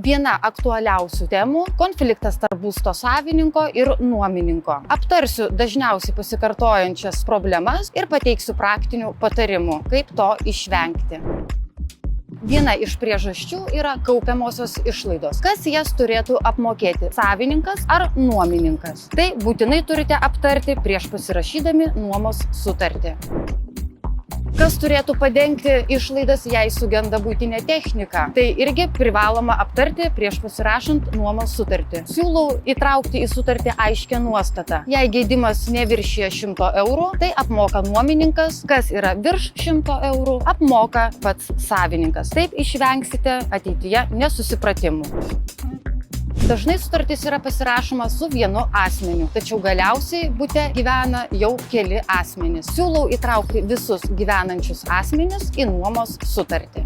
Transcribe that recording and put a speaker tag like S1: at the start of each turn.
S1: Viena aktualiausių temų – konfliktas tarp būsto savininko ir nuomininko. Aptarsiu dažniausiai pasikartojančias problemas ir pateiksiu praktinių patarimų, kaip to išvengti. Viena iš priežasčių yra kaupiamosios išlaidos. Kas jas turėtų apmokėti – savininkas ar nuomininkas? Tai būtinai turite aptarti prieš pasirašydami nuomos sutartį. Kas turėtų padengti išlaidas, jei sugenda buitinė technika? Tai irgi privaloma aptarti prieš pasirašant nuomos sutartį. Siūlau įtraukti į sutartį aiškią nuostatą. Jei gedimas neviršija 100 eurų, tai apmoka nuomininkas. Kas yra virš 100 eurų, apmoka pats savininkas. Taip išvengsite ateityje nesusipratimų. Dažnai sutartis yra pasirašoma su vienu asmeniu, tačiau galiausiai bute gyvena jau keli asmenys. Siūlau įtraukti visus gyvenančius asmenis į nuomos sutartį.